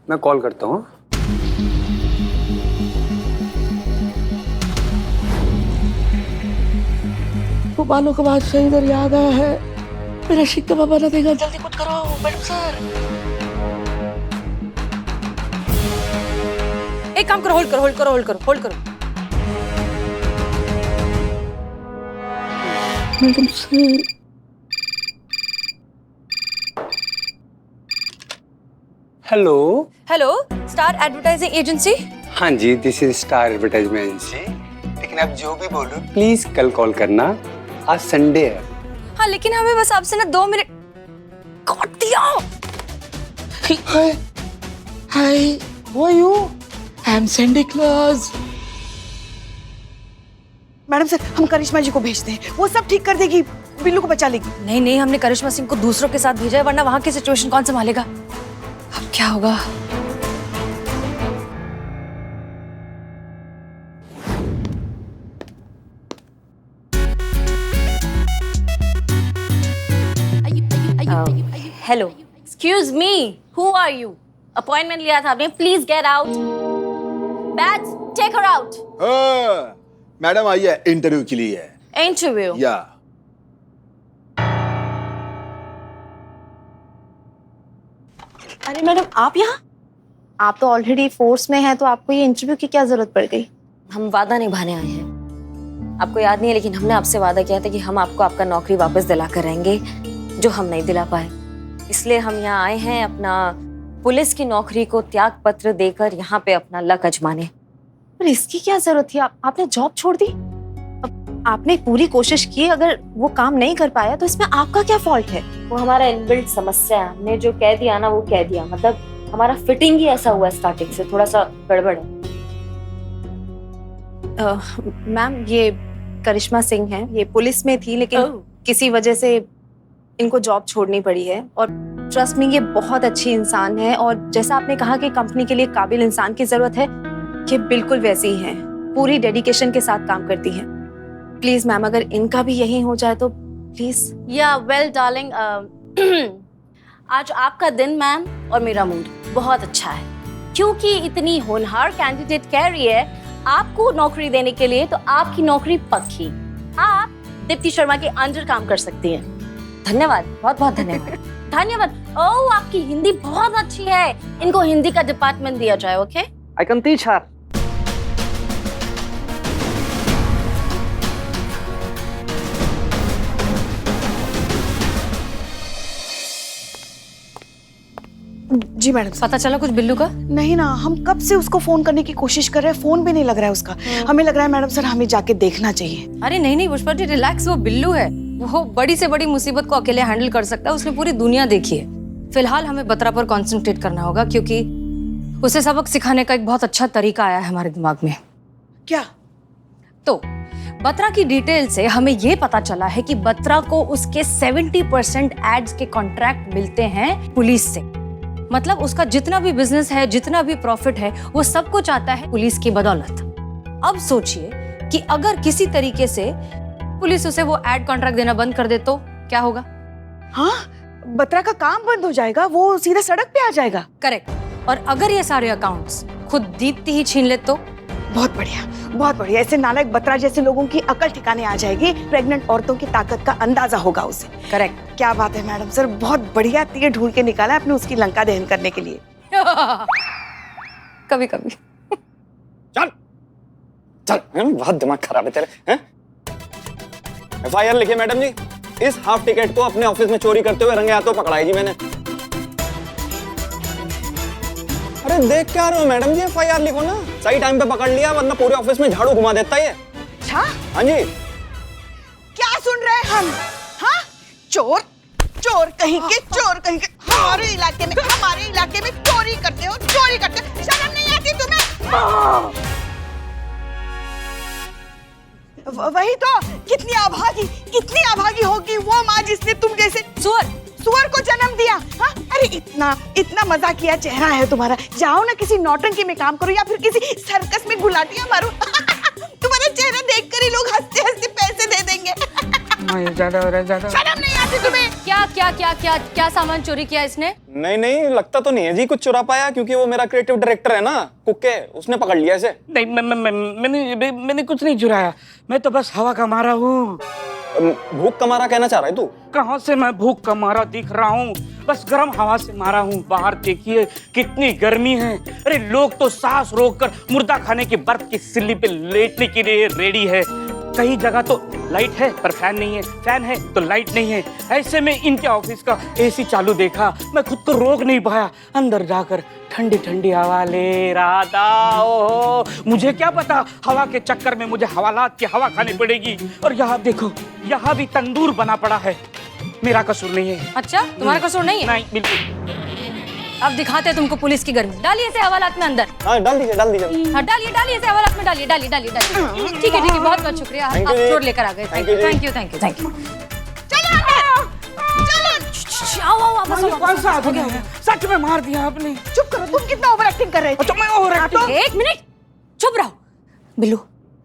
मैं कॉल करता हूँ। वो बालों के बाद से इधर याद आया है, मेरा शिकवा बना देगा, जल्दी कुछ करो मैडम सर। एक काम करो, होल्ड करो होल्ड करो होल्ड करो होल्ड करो। Madam sir. Hello. Hello, star advertising agency. हाँ जी, this is star advertisement agency. लेकिन आप जो भी बोलो प्लीज कल कॉल करना, आज संडे है। हाँ लेकिन हमें बस आपसे ना 2 मिनट। काट दिया। हाय, how are you? I am Santa Claus. Madam sir, हम करिश्मा जी को भेजते हैं, वो सब ठीक कर देगी, बिल्लू को बचा लेगी। नहीं नहीं, हमने करिश्मा सिंह को दूसरों के साथ भेजा है, वरना वहां की सिचुएशन कौन संभालेगा। अब क्या होगा। Hello, excuse me, who are you? Appointment लिया था आपने, please get out. Bats, take her out. Madam आई है इंटरव्यू के लिए। इंटरव्यू? या अरे मैडम, आप यहाँ? आप तो ऑलरेडी फोर्स में हैं, तो आपको ये इंटरव्यू की क्या जरूरत पड़ गई? हम वादा निभाने आए हैं। आपको याद नहीं है, लेकिन हमने आपसे वादा किया था कि हम आपको आपका नौकरी वापस दिला कर रहेंगे, जो हम नहीं दिला पाए। इसलिए हम यहाँ आए हैं अपना पुलिस की नौकरी को त्याग पत्र देकर यहाँ पे अपना लक आजमाने। पर इसकी क्या जरूरत थी? आपने जॉब छोड़ दी? अब आपने पूरी कोशिश की, अगर वो काम नहीं कर पाया तो इसमें आपका क्या फॉल्ट है? वो हमारा इनबिल्ट समस्या है। हमने जो कह दिया ना वो कह दिया, मतलब हमारा फिटिंग ही ऐसा हुआ स्टार्टिंग से, थोड़ा सा गड़बड़ है। मैम, ये करिश्मा सिंह है, ये पुलिस में थी लेकिन किसी वजह से इनको जॉब छोड़नी पड़ी है। और ट्रस्ट मी, ये बहुत अच्छी इंसान है, और जैसा आपने कहा कि कंपनी के लिए काबिल इंसान की जरूरत है, ये बिल्कुल वैसी ही है, पूरी डेडिकेशन के साथ काम करती है। प्लीज मैम, अगर इनका भी यही हो जाए तो प्लीज। या वेल डार्लिंग, आज आपका दिन मैम और मेरा मूड बहुत अच्छा है, क्योंकि इतनी होनहार कैंडिडेट कह रही है आपको नौकरी देने के लिए, तो आपकी नौकरी पक्की। आप दीप्ति शर्मा के अंडर काम कर सकती हैं। धन्यवाद, बहुत बहुत धन्यवाद। धन्यवाद। ओह, आपकी हिंदी बहुत अच्छी है, इनको हिंदी का डिपार्टमेंट दिया जाए। Okay, I can teach her. जी मैडम। पता चला कुछ बिल्लू का? नहीं ना, हम कब से उसको फोन करने की कोशिश कर रहे हैं, फोन भी नहीं लग रहा है उसका। हमें लग रहा है मैडम सर, हमें जाके देखना चाहिए। अरे नहीं नहीं पुष्पा जी, रिलैक्स, वो बिल्लू है, वो बड़ी से बड़ी मुसीबत को अकेले हैंडल कर सकता है, उसने पूरी दुनिया देखी है। फिलहाल हमें बत्रा पर कॉन्सेंट्रेट करना होगा, क्योंकि उसे सबक सिखाने का एक बहुत अच्छा तरीका आया है हमारे दिमाग में। क्या? तो बत्रा की डिटेल से हमें ये पता चला है कि बत्रा को उसके 70% एड्स के कॉन्ट्रैक्ट मिलते हैं पुलिस से। मतलब उसका जितना भी बिजनेस है, जितना भी प्रॉफिट है, वो सब कुछ आता है पुलिस की बदौलत। अब सोचिए कि अगर किसी तरीके से पुलिस उसे वो एड कॉन्ट्रैक्ट देना बंद कर दे तो क्या होगा? हाँ, बत्रा का काम बंद हो जाएगा, वो सीधा सड़क पे आ जाएगा। करेक्ट। और अगर ये सारे अकाउंट्स खुद दीप्ति ही छीन ले तो? बहुत बढ़िया, बहुत बढ़िया। ऐसे नालायक बत्रा जैसे लोगों की अकल ठिकाने आ जाएगी, प्रेग्नेंट औरतों की ताकत का अंदाजा होगा उसे। करेक्ट। क्या बात है मैडम सर, बहुत बढ़िया तीर ढूंढ के निकाला आपने उसकी लंका दहन करने के लिए। कभी कभी। चल चल, बहुत दिमाग खराब है तेरे, हैं? FIR लिखिए मैडम जी, इस हाफ टिकट को अपने ऑफिस में चोरी करते हुए रंगे हाथों पकड़ा है जी मैंने। अरे देख क्या रहे हो मैडम जी, FIR लिखो ना, सही टाइम पे पकड़ लिया, वरना पूरे ऑफिस में झाड़ू घुमा देता है ये। अच्छा, हाँ जी। क्या सुन रहे हैं हम? हाँ, चोर, चोर कहीं के, चोर कहीं के, हमारे इलाके में चोरी करते हो, चोरी करते हो, शर्म नहीं आती तुम्हें? वही तो, कितनी अभागी होगी वो माँ जिसने तुम जैसे सुअर को जन्म दिया। हाँ, अरे इतना मजाकिया चेहरा है तुम्हारा, जाओ ना किसी नौटंकी में काम करो या फिर किसी सर्कस में गुलाटियां मारो। तुम्हारा चेहरा देखकर ही लोग हंसते हंसते पैसे दे देंगे। हाँ ये ज्यादा हो रहा है, ज्यादा। शर्म नहीं आती तुम्हें? क्या क्या क्या क्या क्या सामान चोरी किया इसने? नहीं नहीं, लगता तो नहीं है जी कुछ चुरा पाया, क्योंकि वो मेरा क्रिएटिव डायरेक्टर है ना कुक्के, उसने पकड़ लिया इसे। नहीं मैंने कुछ नहीं चुराया, मैं तो बस हवा का मारा हूँ। भूख का मारा कहना चाह रहा है तू? कहाँ से मैं भूख का मारा दिख रहा हूँ, बस गर्म हवा से मारा हूँ। बाहर देखिए कितनी गर्मी है। अरे लोग तो सांस रोककर मुर्दा खाने की बर्फ की सिल्ली पे लेटने के लिए रेडी है। कई जगह तो लाइट है पर फैन नहीं है, फैन है तो लाइट नहीं है। ऐसे में इनके ऑफिस का एसी चालू देखा, मैं खुद को रोक नहीं पाया। अंदर जाकर ठंडी ठंडी हवा ले रहा था। ओहो, मुझे क्या पता हवा के चक्कर में मुझे हवालात की हवा खानी पड़ेगी। और यहाँ देखो, यहाँ भी तंदूर बना पड़ा है। मेरा कसूर नहीं है। अच्छा, तुम्हारा कसूर नहीं है? नहीं बिल्कुल। अब दिखाते हैं तुमको पुलिस की गर्मी। डालिए इसे हवालात में अंदर। हाँ डाल दीजिए, डाल दीजिए। हाँ डालिए डालिए इसे हवालात में, डालिए डालिए डालिए डालिए। ठीक है बहुत बहुत शुक्रिया, आप चोर लेकर आ गए। Thank you thank you thank you thank you. आओ आओ वापस आओ। कौन सा हो गया? सच में मार दिया आपने। चुप करो, तुम कितना ओवर एक्टिंग कर रहे थे? अच्छा मैं ओवर एक्टिंग। एक मिनट चुप रहो। बिल्लू,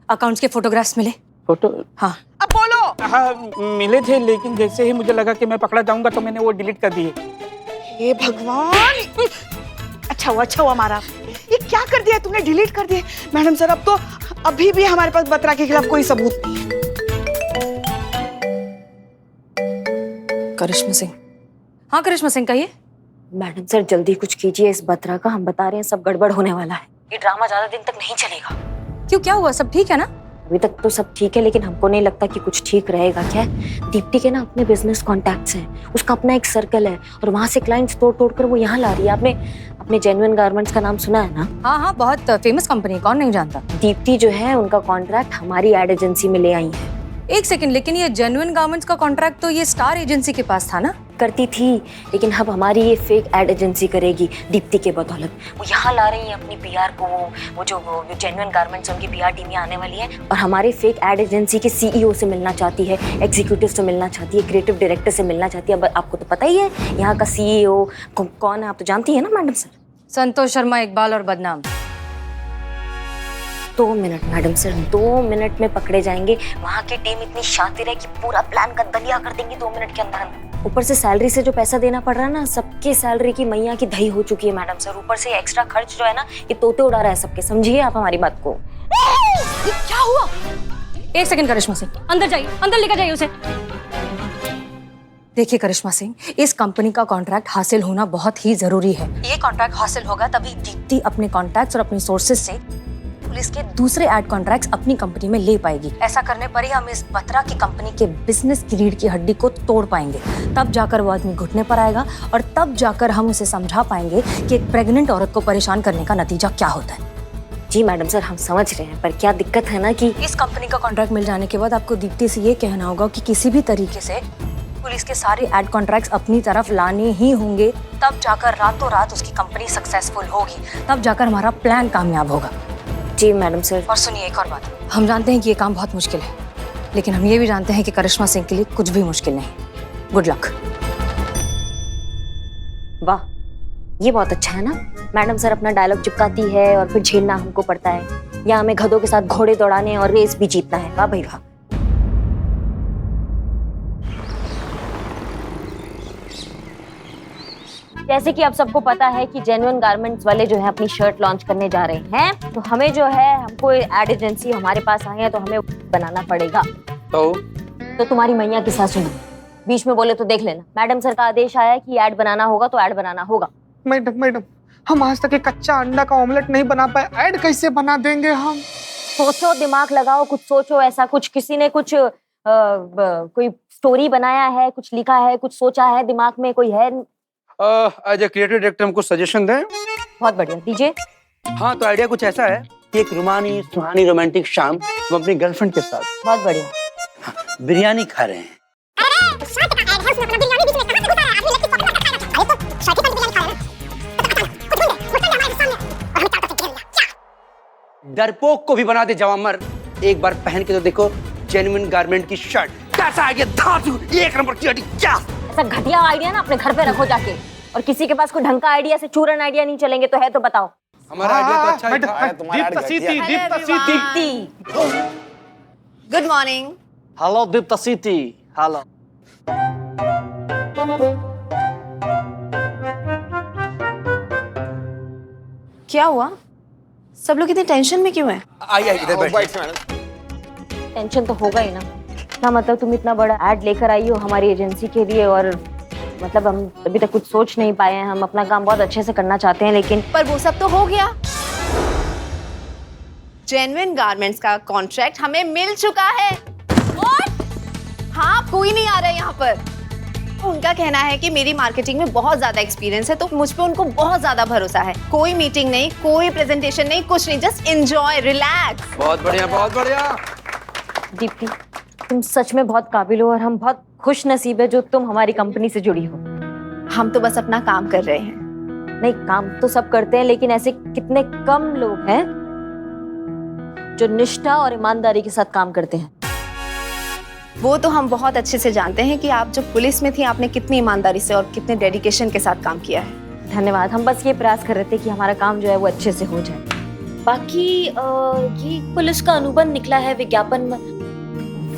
अकाउंट्स के फोटोग्राफ्स मिले? फोटो? हाँ। अब बोलो। हाँ मिले थे, लेकिन जैसे ही मुझे लगा कि मैं पकड़ा जाऊंगा तो मैंने वो डिलीट कर दिए। हे भगवान, अच्छा हुआ मारा। ये क्या कर दिया तुमने? डिलीट कर दिए? मैडम सर, अब तो अभी भी हमारे पास बत्रा के खिलाफ कोई सबूत नहीं है। करिश्मा सिंह। हाँ करिश्मा सिंह कहिए। मैडम सर जल्दी कुछ कीजिए इस बत्रा का, हम बता रहे हैं सब गड़बड़ होने वाला है। ये ड्रामा ज्यादा दिन तक नहीं चलेगा। क्यों, क्या हुआ? सब ठीक है ना? अभी तक तो सब ठीक है, लेकिन हमको नहीं लगता कि कुछ ठीक रहेगा। क्या है, दीप्ति के ना अपने बिजनेस कॉन्टैक्ट्स हैं, उसका अपना एक सर्कल है और वहां से क्लाइंट्स तोड़ कर वो यहाँ ला रही है। आपने अपने जेन्युइन गारमेंट्स का नाम सुना है ना? हाँ हाँ, बहुत फेमस कंपनी, कौन नहीं जानता। दीप्ति जो है उनका कॉन्ट्रैक्ट हमारी एड एजेंसी में ले आई है। एक सेकंड, लेकिन ये जेन्युइन गारमेंट्स का कॉन्ट्रैक्ट तो ये स्टार एजेंसी के पास था ना? करती थी, लेकिन अब हमारी ये फेक एड एजेंसी करेगी दीप्ति के बदौलत। वो यहाँ ला रही है अपनी पीआर को। वो जो जेन्युइन गारमेंट्स उनकी पीआर टीम यहाँ आने वाली है और हमारे फेक एड एजेंसी के सीईओ से मिलना चाहती है, एग्जीक्यूटिव से मिलना चाहती है, क्रिएटिव डायरेक्टर से मिलना चाहती है। अब आपको तो पता ही है यहाँ का सीईओ कौन है, आप तो जानती है ना मैडम सर? संतोष शर्मा, इकबाल और बदनाम। 2 मिनट मैडम सर, 2 मिनट में पकड़े जाएंगे। वहाँ की टीम इतनी शातिर है कि पूरा प्लान का दलिया कर देंगी 2 मिनट के अंदर। ऊपर से सैलरी से जो पैसा देना पड़ रहा है ना, सबके सैलरी की मैया की दही हो चुकी है मैडम सर। ऊपर से एक्स्ट्रा खर्च जो है ना, ये तोते उड़ा रहा है सबके। समझिए आप हमारी बात को। ये क्या हुआ? एक सेकंड करिश्मा सिंह, अंदर जाइए, अंदर लेकर जाइए उसे। देखिए करिश्मा सिंह, इस कंपनी का कॉन्ट्रैक्ट हासिल होना बहुत ही जरूरी है। ये कॉन्ट्रैक्ट हासिल होगा तभी दीप्ति अपने कॉन्टैक्ट्स और अपनी सोर्सेज से पुलिस के दूसरे एड कॉन्ट्रैक्ट्स अपनी कंपनी में ले पाएगी। ऐसा करने पर ही हम इस बत्रा की कंपनी के बिजनेस की रीढ़ की हड्डी को तोड़ पाएंगे। तब जाकर वो आदमी घुटने पर आएगा और तब जाकर हम उसे समझा पाएंगे कि एक प्रेग्नेंट औरत को परेशान करने का नतीजा क्या होता है। जी मैडम सर, हम समझ रहे हैं, पर क्या दिक्कत है ना कि इस कंपनी का कॉन्ट्रैक्ट मिल जाने के बाद आपको दीप्ति से ये कहना होगा कि किसी भी तरीके से पुलिस के सारे एड कॉन्ट्रैक्ट्स अपनी तरफ लाने ही होंगे। तब जाकर रातों रात उसकी कंपनी सक्सेसफुल होगी, तब जाकर हमारा प्लान कामयाब होगा। जी मैडम सर। और सुनिए एक और बात, हम जानते हैं कि ये काम बहुत मुश्किल है, लेकिन हम ये भी जानते हैं कि करिश्मा सिंह के लिए कुछ भी मुश्किल नहीं। Good luck. वाह, ये बहुत अच्छा है ना। मैडम सर अपना डायलॉग चिपकाती है और फिर झेलना हमको पड़ता है, या हमें गधों के साथ घोड़े दौड़ाने और रेस भी जीतना है। वाह भाई वाह। जैसे कि आप सबको पता है कि जेन्युइन गारमेंट्स वाले जो है अपनी शर्ट लॉन्च करने जा रहे हैं, तो हमें जो है, हमको एड एजेंसी हमारे पास आई है तो हमें बनाना पड़ेगा। तो तुम्हारी मैया की सासू बीच में बोले तो देख लेना। मैडम सर का आदेश आया है कि ऐड बनाना होगा तो ऐड बनाना होगा। मैडम हम आज तक एक कच्चा अंडा का ऑमलेट नहीं बना पाए, ऐड कैसे बना देंगे हम? सोचो, दिमाग लगाओ, कुछ सोचो। ऐसा कुछ किसी ने कुछ कोई स्टोरी बनाया है, कुछ लिखा है, कुछ सोचा है दिमाग में, कोई है? एज ए क्रिएटिव डायरेक्टर हमको सजेशन दें। बहुत बढ़िया, दीजिए। हाँ तो आइडिया कुछ ऐसा है कि एक रुमानी सुहानी रोमांटिक शाम हम अपनी गर्लफ्रेंड के साथ बहुत बढ़िया। बिरयानी खा रहे हैं। डरपोक को भी बना दे जवामर। एक बार पहन के तो देखो जेन्युइन गारमेंट की शर्ट। कैसा आइडिया? धातु एक नंबर की आइडिया। क्या ऐसा घटिया आइडिया ना अपने घर पे रखो जाके, और किसी के पास कोई ढंग का आइडिया से चूरन आइडिया नहीं चलेंगे तो है तो बताओ। हमारा आइडिया तो अच्छा ही था। Deepti. Good morning. Hello Deepti, hello. क्या हुआ? सब लोग इतने टेंशन में क्यों हैं? आइए इधर बैठिए। बैठिए मैडम। टेंशन तो होगा ही ना। ना मतलब तुम इतना बड़ा ऐड लेकर आई हो हमारी एजेंसी के लिए, और मतलब हम अभी तक कुछ सोच नहीं पाए हैं। हम अपना काम बहुत अच्छे से करना चाहते हैं, लेकिन पर वो सब तो हो गया। जेन्युइन गारमेंट्स का कॉन्ट्रैक्ट हमें मिल चुका है। What? हाँ, कोई नहीं आ रहा है यहाँ पर। उनका कहना है कि मेरी मार्केटिंग में बहुत ज्यादा एक्सपीरियंस है, तो मुझ पे उनको बहुत ज्यादा भरोसा है। कोई मीटिंग नहीं, कोई प्रेजेंटेशन नहीं, कुछ नहीं, जस्ट एंजॉय, रिलैक्स। बहुत बढ़िया, बहुत बढ़िया। दीप्ति, तुम सच में बहुत काबिल हो और हम बहुत खुश नसीब है जो तुम हमारी कंपनी से जुड़ी हो। हम तो बस अपना काम कर रहे हैं। नहीं, काम तो सब करते हैं, लेकिन ऐसे कितने कम लोग हैं जो निष्ठा और ईमानदारी के साथ काम करते हैं। वो तो हम बहुत अच्छे से जानते हैं कि आप जब पुलिस में थी आपने कितनी ईमानदारी से और कितने डेडिकेशन के साथ काम किया है। धन्यवाद। हम बस ये प्रयास कर रहे थे कि हमारा काम जो है वो अच्छे से हो जाए। बाकी ये पुलिस का अनुबंध निकला है विज्ञापन में,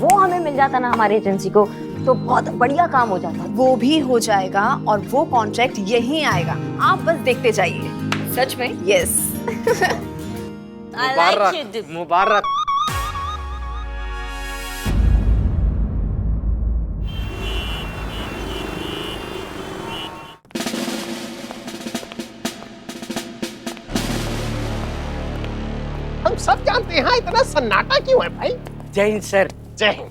वो हमें मिल जाता ना हमारी एजेंसी को तो बहुत बढ़िया काम हो जाता। वो भी हो जाएगा और वो कॉन्ट्रैक्ट यहीं आएगा, आप बस देखते जाइए। सच में? यस। मुबारक मुबारक। हम सब जानते हैं इतना सन्नाटा क्यों है भाई। जय हिंद सर। जय हिंद।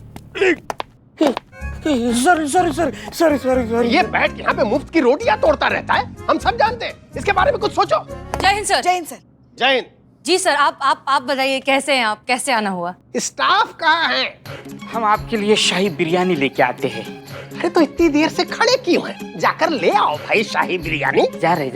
सॉरी। ये बैठ के यहाँ पे मुफ्त की रोटियां तोड़ता रहता है, हम सब जानते हैं। इसके बारे में कुछ सोचो। जय हिंद सर। जय हिंद सर। जय हिंद। जी सर, आप बताइए कैसे हैं आप, कैसे आना हुआ? स्टाफ कहाँ है? हम आपके लिए शाही बिरयानी लेके आते हैं। अरे तो इतनी देर से खड़े क्यों हैं? जाकर ले आओ भाई शाही बिरयानी। जा रहे।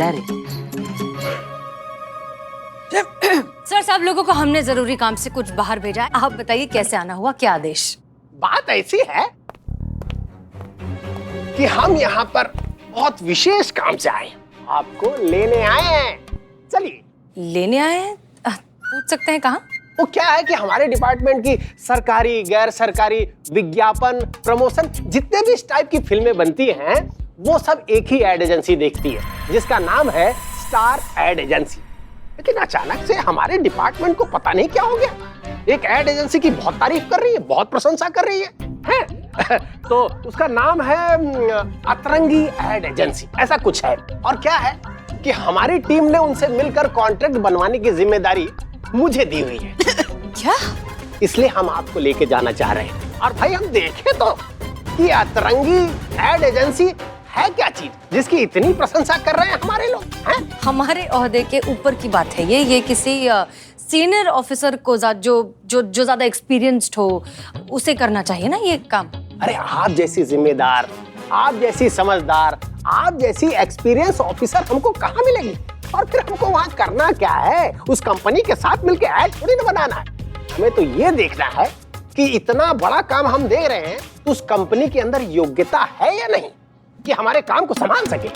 सर, सब लोगों को हमने जरूरी काम से कुछ बाहर भेजा है। आप बताइए कैसे आना हुआ, क्या आदेश? बात ऐसी है कि हम यहाँ पर बहुत विशेष काम से आए, आपको लेने आए हैं। चलिए। लेने आए हैं? पूछ सकते हैं कहाँ? वो क्या है कि हमारे डिपार्टमेंट की सरकारी, गैर सरकारी, विज्ञापन, प्रमोशन, जितने भी इस टाइप की फिल्में बनती हैं वो सब एक ही एड एजेंसी देखती है जिसका नाम है स्टार एड एजेंसी। लेकिन अचानक से हमारे डिपार्टमेंट को पता नहीं क्या हो गया, एक एड एजेंसी की बहुत तारीफ कर रही है, बहुत प्रशंसा कर रही है? तो उसका नाम है अतरंगी एड एजेंसी, ऐसा कुछ है। और क्या है कि हमारी टीम ने उनसे मिलकर कॉन्ट्रैक्ट बनवाने की जिम्मेदारी मुझे दी हुई है। क्या? इसलिए हम आपको लेके जाना चाह रहे हैं। और भाई हम देखे तो कि अतरंगी एड एजेंसी है क्या चीज जिसकी इतनी प्रशंसा कर रहे हैं हमारे लोग हैं? हमारे ओहदे के ऊपर की बात है ये किसी सीनियर ऑफिसर को जो ज्यादा एक्सपीरियंस्ड हो उसे करना चाहिए ना ये काम। अरे आप जैसी जिम्मेदार, आप जैसी समझदार, आप जैसी एक्सपीरियंस ऑफिसर हमको कहाँ मिलेगी? और फिर हमको वहाँ करना क्या है? उस कंपनी के साथ मिलकर ऐड थोड़ी ना बनाना है। हमें तो ये देखना है कि इतना बड़ा काम हम दे रहे हैं तो उस कंपनी के अंदर योग्यता है या नहीं कि हमारे काम को संभाल सके।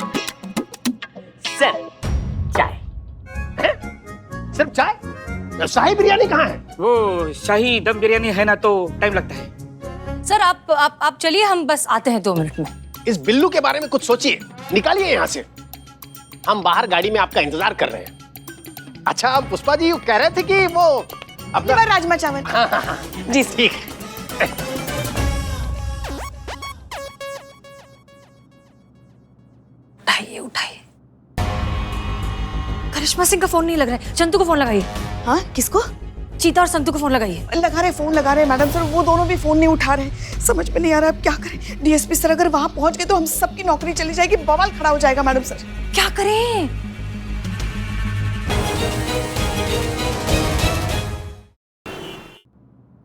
सिर्फ चाय है? सिर्फ चाय? शाही बिरयानी कहाँ है? वो शाही दम बिरयानी है ना तो टाइम लगता है। सर आप चलिए, हम बस आते हैं 2 मिनट में। इस बिल्लू के बारे में कुछ सोचिए, निकालिए यहाँ से। हम बाहर गाड़ी में आपका इंतजार कर रहे हैं। अच्छा पुष्पा जी कह रहे थे कि वो अपना राजमा चावल। हाँ। जी ठीक। उठाइए। करिश्मा सिंह का फोन नहीं लग रहा है, संतू को फोन लगाइए। हाँ, किसको? चीता और संतू को फोन लगाइए। फोन लगा रहे मैडम सर, वो दोनों भी फोन नहीं उठा रहे। समझ में नहीं आ रहा अब क्या करें। डीएसपी सर अगर वहां पहुंच गए तो हम सबकी नौकरी चली जाएगी, बवाल खड़ा हो जाएगा मैडम सर। क्या करें?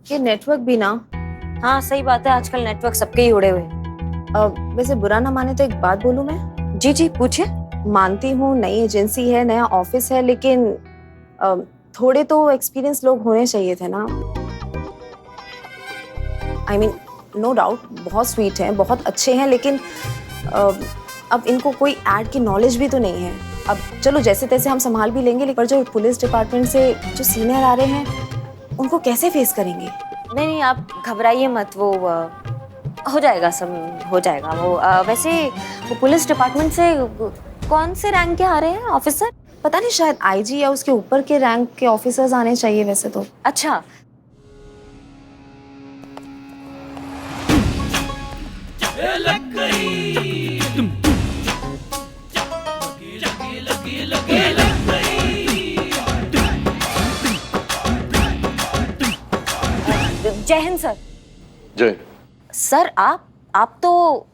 ये नेटवर्क भी ना। हाँ सही बात है, आजकल नेटवर्क सबके ही उड़े हुए। वैसे बुरा ना माने तो एक बात बोलूं मैं? जी पूछिए। मानती हूँ नई एजेंसी है, नया ऑफिस है, लेकिन थोड़े तो एक्सपीरियंस लोग होने चाहिए थे ना। I mean, नो डाउट बहुत स्वीट हैं, बहुत अच्छे हैं, लेकिन अब इनको कोई ऐड की नॉलेज भी तो नहीं है। अब चलो जैसे तैसे हम संभाल भी लेंगे, लेकिन जो पुलिस डिपार्टमेंट से जो सीनियर आ रहे हैं उनको कैसे फेस करेंगे? नहीं आप घबराइए मत, वो हो जाएगा सब, हो जाएगा वो। वैसे वो पुलिस डिपार्टमेंट से कौन से रैंक के आ रहे हैं ऑफिसर? पता नहीं, शायद आईजी या उसके ऊपर के रैंक के ऑफिसर्स आने चाहिए वैसे तो। अच्छा, जय हिंद सर। जय। सर आप तो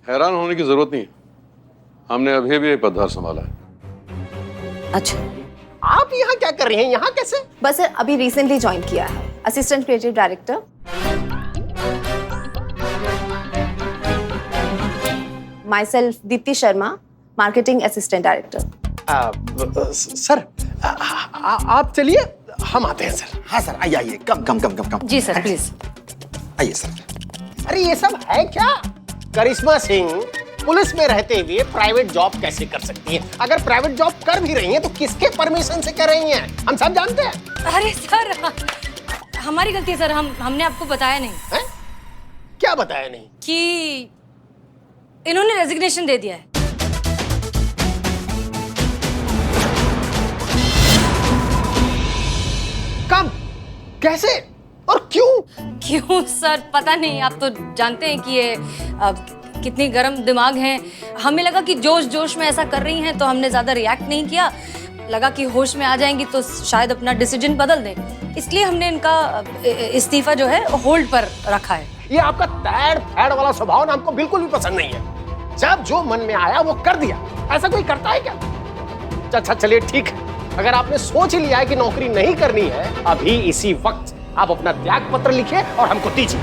हैरान होने की जरूरत नहीं है, हमने अभी भी पदभार संभाला है। अच्छा, आप यहाँ क्या कर रही हैं? यहाँ कैसे? बस सर अभी रिसेंटली ज्वाइन किया है, assistant creative director. My self Deepti Sharma, marketing assistant director. Sir आप चलिए, हम आते हैं सर। हाँ सर, आइए आइए, कम। जी सर प्लीज। आइए सर। अरे ये सब है क्या? करिश्मा सिंह पुलिस में रहते हुए प्राइवेट जॉब कैसे कर सकती हैं? अगर प्राइवेट जॉब कर भी रही हैं तो किसके परमिशन से कर रही हैं? हम सब जानते हैं। अरे सर, हमारी गलती है सर, हमने आपको बताया नहीं। है? क्या बताया नहीं? कि इन्होंने रेजिग्नेशन दे दिया है। कब? कैसे? और क्यों? क्यों सर, पता नहीं। आप तो जानते हैं कि ये कितनी गर्म दिमाग हैं। हमें लगा कि जोश में ऐसा कर रही हैं तो हमने ज्यादा रिएक्ट नहीं किया। लगा कि होश में आ जाएंगी तो शायद अपना डिसीजन बदल दें, इसलिए हमने इनका इस्तीफा जो है होल्ड पर रखा है। ये आपका तैड़ फैड़ वाला स्वभाव ना हमको बिल्कुल भी पसंद नहीं है। जब जो मन में आया वो कर दिया। ऐसा कोई करता है क्या? अच्छा चलिए ठीक है, अगर आपने सोच ही लिया है कि नौकरी नहीं करनी है, अभी इसी वक्त आप अपना त्याग पत्र लिखिए और हमको दीजिए।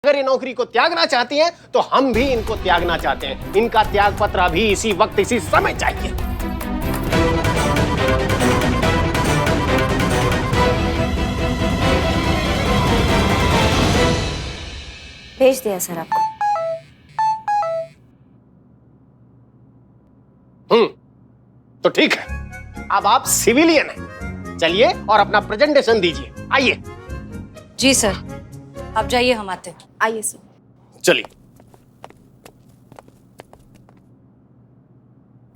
अगर ये नौकरी को त्यागना चाहती हैं तो हम भी इनको त्यागना चाहते हैं। इनका त्याग पत्र अभी इसी वक्त इसी समय चाहिए। भेज दिया सर आपको। तो ठीक है, अब आप सिविलियन हैं। चलिए और अपना प्रेजेंटेशन दीजिए। आइए। जी सर, आप जाइए, हम आते हैं। आइए सर। चलिए।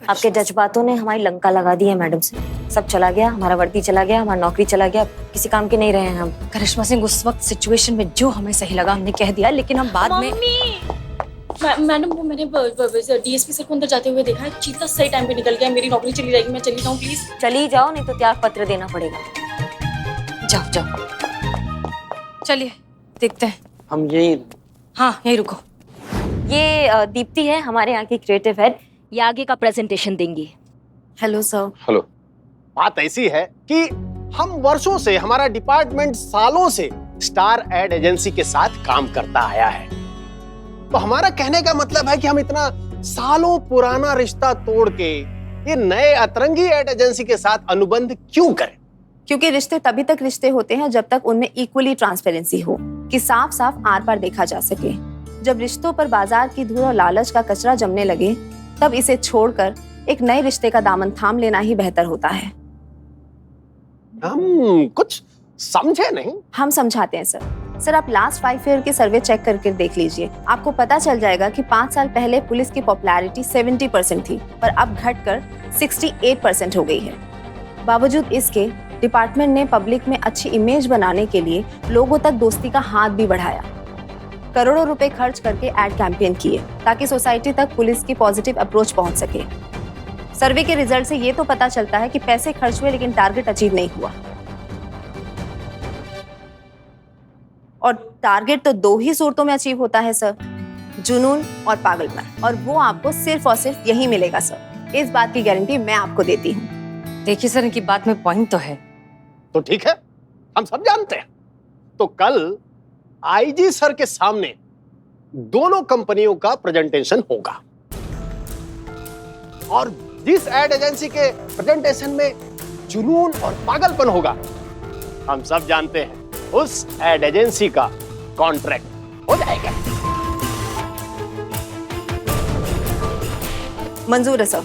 आपके जज्बातों ने हमारी लंका लगा दी है मैडम से। सब चला गया, हमारा वर्दी चला गया, हमारा नौकरी चला गया, किसी काम के नहीं रहे हैं हम। करिश्मा सिंह, उस वक्त सिचुएशन में जो हमें सही लगा हमने कह दिया, लेकिन हम बाद में। मैडम, वो मैंने डीएसपी सर को अंदर जाते हुए देखा है। चीता सही टाइम पे निकल गया। मेरी नौकरी चली जाएगी। मैं चली जाऊँ प्लीज? चली जाओ, नहीं तो त्याग पत्र देना पड़ेगा। जाओ। चलिए देखते हैं। हम यही। हाँ, यही रुको। ये दीप्ति है, हमारे यहाँ की क्रिएटिव हेड। ये आगे का प्रेजेंटेशन देंगी। Hello sir. हेलो। बात ऐसी है कि हम वर्षों से, हमारा डिपार्टमेंट सालों से स्टार एड एजेंसी के साथ काम करता आया है। तो हमारा कहने का मतलब है कि हम इतना सालों पुराना रिश्ता तोड़ के ये नए अतरंगी एड एजेंसी के साथ अनुबंध क्यों करें? क्योंकि रिश्ते तभी तक रिश्ते होते हैं जब तक उनमें इक्वली ट्रांसपेरेंसी हो, कि साफ साफ आर पार देखा जा सके। जब रिश्तों पर बाजार की धूल और लालच का कचरा जमने लगे, तब इसे छोड़कर एक नए रिश्ते का दामन थाम लेना ही बेहतर होता है। हम कुछ समझे नहीं। हम समझाते हैं सर। सर आप लास्ट 5 ईयर के सर्वे चेक करके देख लीजिए, आपको पता चल जाएगा कि 5 साल पहले पुलिस की पॉपुलैरिटी 70% थी, पर अब घटकर 68% हो गई है। बावजूद इसके डिपार्टमेंट ने पब्लिक में अच्छी इमेज बनाने के लिए लोगों तक दोस्ती का हाथ भी बढ़ाया। करोड़ों रुपए खर्च करके एड कैंपेन किए ताकि सोसाइटी तक पुलिस की पॉजिटिव अप्रोच पहुंच सके। सर्वे के रिजल्ट से ये तो पता चलता है कि पैसे खर्च हुए लेकिन टारगेट अचीव नहीं हुआ। और टारगेट तो 2 ही सूरतों में अचीव होता है सर, जुनून और पागलपन, और वो आपको सिर्फ और सिर्फ यही मिलेगा सर। इस बात की गारंटी मैं आपको देती हूँ। देखिए सर, इनकी बात में पॉइंट तो है। तो ठीक है, हम सब जानते हैं। तो कल आईजी सर के सामने दोनों कंपनियों का प्रेजेंटेशन होगा, और जिस एड एजेंसी के प्रेजेंटेशन में जुनून और पागलपन होगा, हम सब जानते हैं उस एड एजेंसी का कॉन्ट्रैक्ट हो जाएगा। मंजूर है सर।